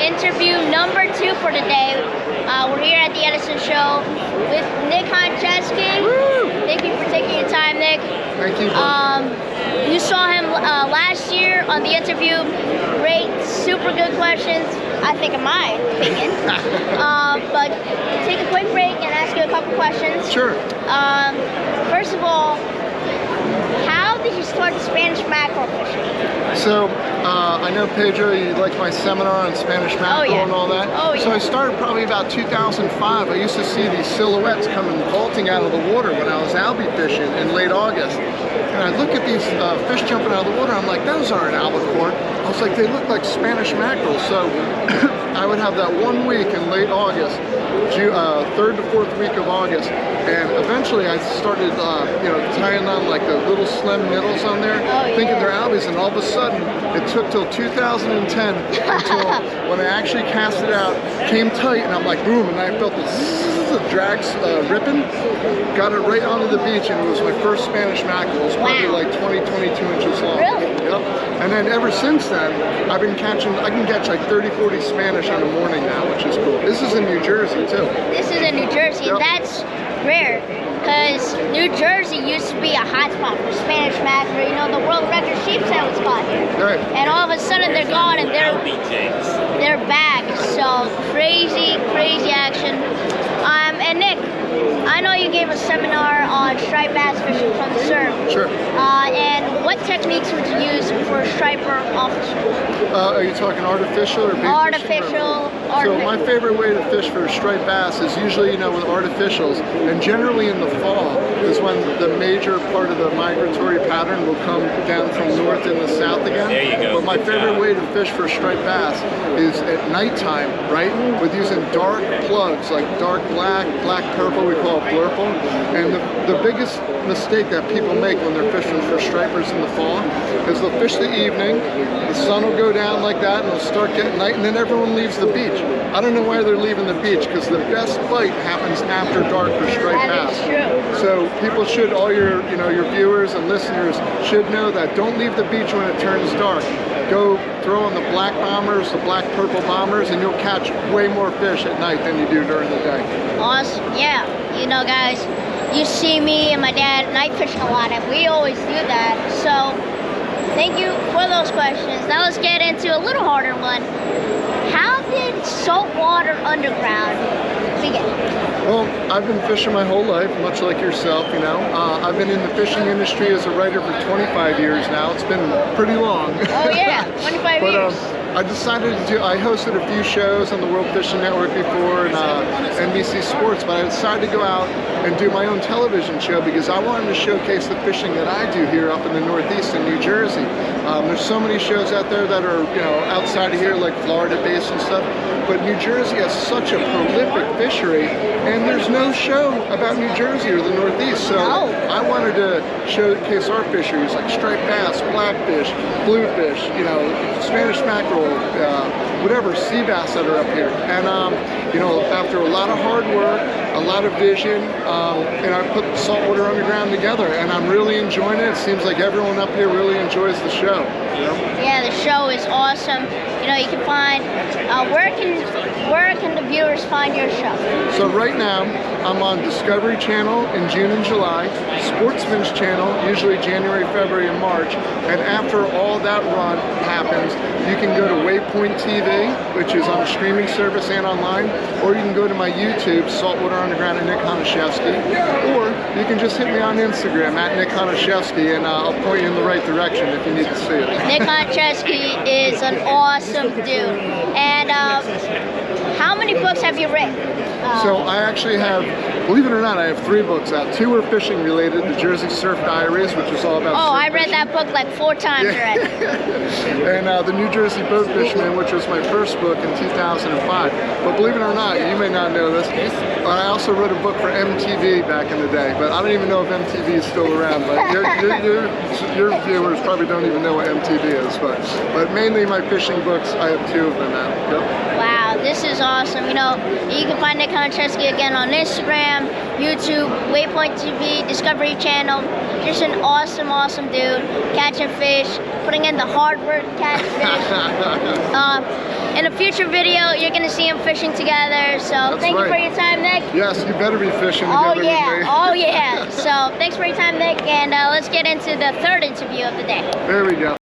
interview number 2 for today. We're here at the Edison Show with Nick Honachefsky. Thank you for taking your time, Nick. Thank you. You saw him last year on the interview. Great, super good questions, I think, in my opinion. But take a quick break and ask you a couple questions. Sure. First of all, how did you start Spanish mackerel fishing? So, I know, Pedro, you liked my seminar on Spanish mackerel and all that. Oh, yeah. So I started probably about 2005. I used to see these silhouettes coming vaulting out of the water when I was albie fishing in late August. And I look at these fish jumping out of the water, I'm like, those aren't albacore. I was like, they look like Spanish mackerel. So I would have that 1 week in late August, 3rd to 4th week of August, and eventually I started, tying on like the little slim middles on there, thinking they're albies, and all of a sudden, it took till 2010 until when I actually cast it out, came tight, and I'm like, boom, and I felt the drags ripping, got it right onto the beach, and it was my first Spanish mackerel. It was probably like 22 inches long. Really? Yep. And then ever since then, I can catch like 30, 40 Spanish on a morning now, which is cool. This is in New Jersey too. This is in New Jersey. Yep. That's rare, because New Jersey used to be a hotspot for Spanish mackerel. You know, the world record sheep sale spot here. Right. And all of a sudden they're gone and they're back. So crazy, crazy action. And Nick, I know you gave a seminar on striped bass fishing from the surf. Sure. And what techniques would you use for striper offshore? Are you talking artificial or bait Artificial. So my favorite way to fish for striped bass is usually, with artificials, and generally in the fall is when the major part of the migratory pattern will come down from north and the south again. There you go. But my favorite way to fish for striped bass is at nighttime, right? With using dark plugs, like dark black, black purple, we call it blurple. And the biggest mistake that people make when they're fishing for stripers in the fall is they'll fish the evening, the sun will go down like that, and it'll start getting night, and then everyone leaves the beach. I don't know why they're leaving the beach, because the best bite happens after dark for striped bass. True. So people should, all your viewers and listeners should know that. Don't leave the beach when it turns dark. Go throw on the black bombers, the black purple bombers, and you'll catch way more fish at night than you do during the day. Awesome. Yeah. Guys, you see me and my dad night fishing a lot, and we always do that. So thank you for those questions. Now let's get into a little harder one. How did saltwater underground begin? Well, I've been fishing my whole life, much like yourself, I've been in the fishing industry as a writer for 25 years now. It's been pretty long. Oh yeah, 25 years. I decided I hosted a few shows on the World Fishing Network before and NBC Sports, but I decided to go out and do my own television show because I wanted to showcase the fishing that I do here up in the Northeast in New Jersey. There's so many shows out there that are, outside of here, like Florida based and stuff, but New Jersey has such a prolific fishery, and there's no show about New Jersey or the Northeast, so I wanted to showcase our fisheries like striped bass, blackfish, bluefish, Spanish mackerel, whatever, sea bass that are up here. And after a lot of hard work, a lot of vision, and I put Saltwater Underground together, and I'm really enjoying it. It seems like everyone up here really enjoys the show. Yeah, the show is awesome. You can find, where can the viewers find your show? So right now, I'm on Discovery Channel in June and July, Sportsman's Channel, usually January, February, and March, and after all that run happens, you can go to Waypoint TV, which is on a streaming service and online, or you can go to my YouTube, Saltwater Underground and Nick Honachefsky, or you can just hit me on Instagram at Nick Honachefsky, and I'll point you in the right direction if you need to see it. Nick Honachefsky is an awesome dude. And how many books have you written? So I actually have, believe it or not, I have 3 books out. 2 are fishing related, the Jersey Surf Diaries, which is all about I read that book like 4 times already. And the New Jersey Boat Fisherman, which was my first book in 2005. But believe it or not, you may not know this, but I also wrote a book for MTV back in the day, but I don't even know if MTV is still around, but your viewers probably don't even know what MTV is, but mainly my fishing books, I have 2 of them out. Yep. Wow, this is awesome. You can find Nick Honachefsky again on Instagram, YouTube, Waypoint TV, Discovery Channel. Just an awesome, awesome dude. Catching fish, putting in the hard work to catch fish. in a future video, you're gonna see them fishing together. So thank you for your time, Nick. Yes, you better be fishing Oh together yeah, with me. oh yeah. So thanks for your time, Nick, and let's get into the third interview of the day. There we go.